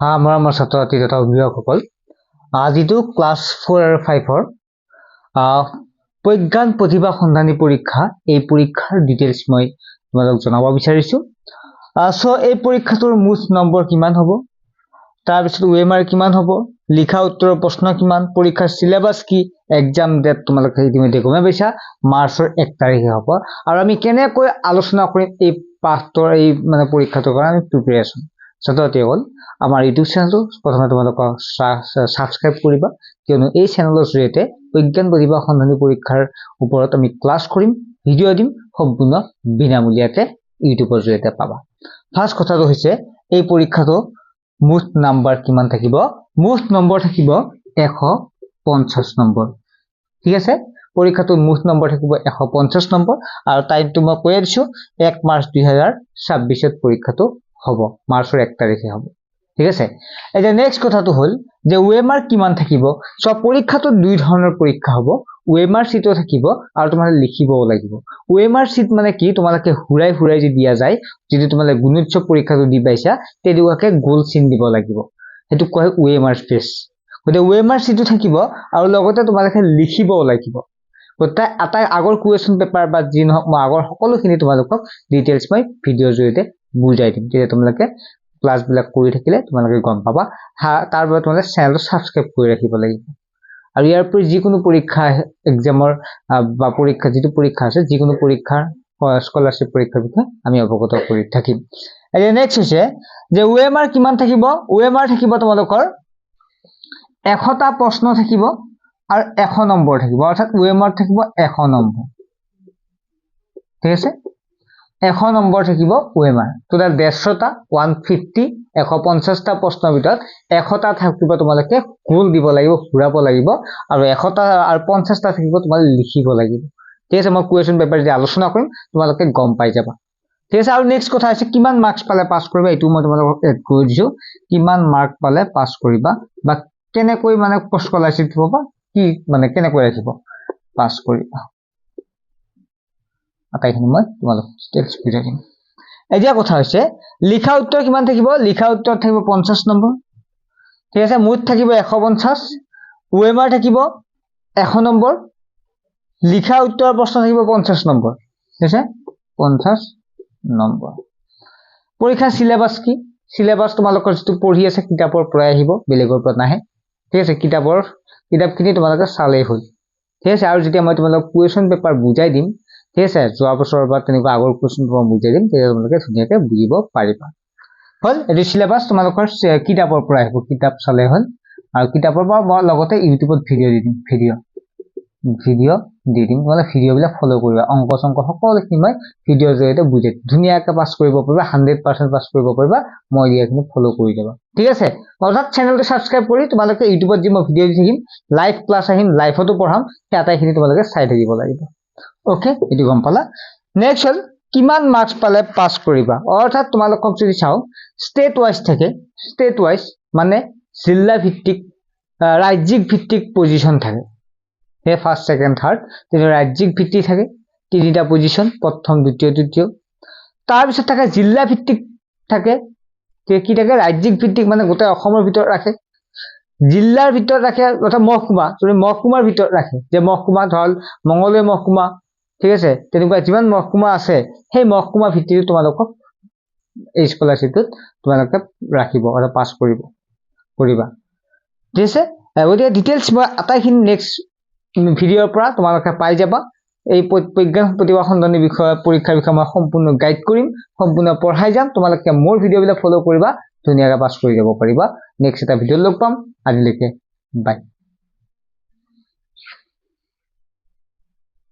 আমাৰ ছাত্ৰ ছাত্ৰী তথা অভিভাৱকসকল যিটো ক্লাছ 4 আৰু 5 প্ৰজ্ঞান প্ৰতিভা সন্ধানী পৰীক্ষা এই পৰীক্ষাৰ ডিটেইলছ মই তোমালোক জনাব বিচাৰিছো সো এই পৰীক্ষাটোৰ মুঠ নম্বৰ কিমান হ'ব তাৰ পিছত ওএমআৰ কিমান হ'ব লিখা উত্তৰৰ প্ৰশ্ন কিমান পৰীক্ষাৰ সিলেবাস কি এক্সাম ডেট তোমালোকে ইতিমধ্যে গমে পাইছা মাৰ্চৰ 1 তাৰিখে হ'ব আৰু আমি কেনেকৈ আলোচনা কৰিম এই পাঠৰ এই মানে পৰীক্ষাটোৰ কাৰণে প্ৰিপাৰেচন ছাত্ৰছাত্ৰীসকল আমাৰ ইউটিউব চেনেলটো প্ৰথমে তোমালোক সাবস্ক্ৰাইব কৰিবা কিয়নো এই চেনেলৰ জৰিয়তে বিজ্ঞান প্ৰতিভা সন্ধানী পৰীক্ষাৰ ওপৰত আমি ক্লাছ কৰিম ভিডিঅ দিম সম্পূৰ্ণ বিনামূলীয়াতে ইউটিউবৰ জৰিয়তে পাবা ফাৰ্স্ট কথাটো হৈছে এই পৰীক্ষাটো মুঠ নাম্বাৰ কিমান থাকিব মুঠ নম্বৰ থাকিব 150 নম্বৰ ঠিক আছে পৰীক্ষাটোৰ মুঠ নম্বৰ থাকিব 150 নম্বৰ আৰু টাইমটো মই কৈ দিছো 1 মাৰ্চ 2026 ত পৰীক্ষাটো হ'ব মাৰ্চৰ 1 তাৰিখে হ'ব ঠিক আছে এটা নেক্সট কথাটো হল যে ওএমআৰ কিমান থাকিব সব পৰীক্ষাটো দুই ধৰণৰ পৰীক্ষা হ'ব ওএমআৰ সিটো থাকিব আৰু তোমালোকে লিখিবও লাগিব ওএমআৰ সিট মানে কি তোমালোকে হুৰাই যে দিয়া যায় যদি তোমালোকে গুণোৎসৱ পৰীক্ষাটো দি পাইছা তেদুৱাকে গোল চিন দিব লাগিব হেতু কয় ওএমআৰ স্পেচ গতে ওএমআৰ সিটো থাকিব আৰু লগতে তোমালোকে লিখিবও লাগিব গতে এটা আগৰ কুৱেশ্যন পেপাৰ বা যি নহক মই আগৰ সকলোখিনি তোমালোকক ডিটেইলছ মই ভিডিঅৰ জৰিয়তে বুজাই দিম তেতিয়া তোমালোকে ক্লাস বিলাক কৰি থাকিলে তোমালোকে গম পাবা তাৰ বাবে তোমালোকে চেনেলটো সাবস্ক্ৰাইব কৰি ৰাখিব লাগিব আৰু ইয়াৰ পৰা যিকোনো পৰীক্ষা এক্সামৰ বা পৰীক্ষা যেটো পৰীক্ষা আছে যিকোনো পৰীক্ষাৰ স্কলাৰশ্বিপ পৰীক্ষাৰ বিষয়ে আমি অৱগত কৰি থাকিম এতিয়া নেক্সট হৈছে যে ওএমআৰ কিমান থাকিব ওএমআৰ থাকিব তোমালোকৰ 100টা প্ৰশ্ন থাকিব আৰু 100 নম্বৰ থাকিব অৰ্থাৎ ওএমআৰ থাকিব 100 নম্বৰ ঠিক আছে 100 নম্বৰ থাকিব ওএমআৰ টোটাল 150টা 150 150টা প্ৰশ্নৰ ভিতৰত 100টা থাকিব তোমালোকে গোল দিব লাগিব ঘূৰাব লাগিব আৰু 100টা আৰু 50টা থাকিব তোমালোকে লিখিব লাগিব ঠিক আছে মই কুৱেশ্যন পেপাৰ দি আলোচনা কৰিম তোমালোকে গম পাই যাবা ঠিক আছে আৰু নেক্সট কথা আছে কিমান মাৰ্কস পালে পাস কৰিবা এটো মই তোমালোকক এড কৰি দিছো কিমান মাৰ্ক পালে পাস কৰিবা বা কেনেকৈ মানে স্কলাৰশ্বিপ পাবা কি মানে কেনেকৈ ৰাখিব পাস কৰিবা আটাইখিনি মই তোমালোকক ডিটেইলছ বুজাই দিম এতিয়া কথা হৈছে লিখা উত্তৰ কিমান থাকিব লিখা উত্তৰ থাকিব 50 নম্বৰ ঠিক আছে মুঠ থাকিব 150 ওএমআৰ থাকিব 100 নম্বৰ লিখা উত্তৰ প্ৰশ্ন থাকিব 50 নম্বৰ ঠিক আছে 50 নম্বৰ পৰীক্ষা সিলেবাস কি সিলেবাস তোমালোকৰ যেটো পঢ়ি আছে কিতাপৰ পৰা আহিব বেলেগৰ পৰা নাহে ঠিক আছে কিতাপখিনি তোমালোকে চালেই হ'ল ঠিক আছে আৰু যেতিয়া মই তোমালোকক কুৱেশ্যন পেপাৰ বুজাই দিম ঠিক আছে যোৱা বছৰ বা তেনেকুৱা আগৰ কুৱেশ্যন পেপাৰ বুজাই দিম তেতিয়া তোমালোকে ধুনীয়াকৈ বুজিব পাৰিবা হল এটো সিলেবাস তোমালোকৰ কিতাপৰ পৰা আহিব কিতাপ চালে হ'ল আৰু কিতাপৰ পৰা মই লগতে ইউটিউবত ভিডিঅ দি দিম মানে ভিডিঅবিলাক ফলো কৰিবা অংক সংক সকলোখিনি মই ভিডিঅৰ জৰিয়তে বুজাই ধুনীয়াকৈ পাস কৰিব পাৰিবা 100% পাস কৰিব পাৰিবা মই দিয়াখিনি ফলো কৰি যাবা ঠিক আছে অৰ্থাৎ চেনেলটো সাবস্ক্ৰাইব কৰি তোমালোকে ইউটিউবত যি মই ভিডিঅ দি থাকিম লাইভ ক্লাস আহিম লাইভতো পঢ়াম আটাইখিনি তোমালোকে চাই থাকিব লাগিব ওকে এটো গম পালা নেক্সট হল কিমান মাৰ্কস পালে পাস কৰিবা অৰ্থাৎ তোমালোকক যদি চাও স্টেট ওয়াইজ থাকে স্টেট ওয়াইজ মানে জিলা ভিত্তিক ৰাজ্যিক ভিত্তিক পজিশন থাকে হে ফাৰ্স্ট সেকেন্ড থাৰ্ড তিনি ৰাজ্যিক ভিত্তি থাকে তিনিটা পজিশন প্ৰথম দ্বিতীয় তৃতীয় তাৰ পিছত থাকে জিলা ভিত্তিক থাকে কি থাকে ৰাজ্যিক ভিত্তিক মানে গোটেই অসমৰ ভিতৰত ৰাখে জিলাৰ ভিতৰত ৰাখে অৰ্থাৎ মহকুমা যদি মহকুমাৰ ভিতৰত ৰাখে যে মহকুমা ধল মঙ্গলদৈ মহকুমা ঠিক আছে তেনেকুৱা যিমান মহকুমা আছে সেই মহকুমা ভিত্তিত তোমালোকক এই স্কলাৰশ্বিপত তোমালোকে ৰাখিব আৰু পাস কৰিবা ঠিক আছে গতিকে ডিটেইলছ মই আটাইখিনি নেক্সট ভিডিঅৰ পৰা তোমালোকে পাই যাবা এই বিজ্ঞান প্ৰতিভা সন্ধানী বিষয় পৰীক্ষাৰ বিষয়ে মই সম্পূৰ্ণ গাইড কৰিম সম্পূৰ্ণ পঢ়াই যাম তোমালোকে মোৰ ভিডিঅবিলাক ফলো কৰিবা ধুনীয়াকৈ পাস কৰি যাব পাৰিবা নেক্সট এটা ভিডিঅ লগ পাম আজিলৈকে বাই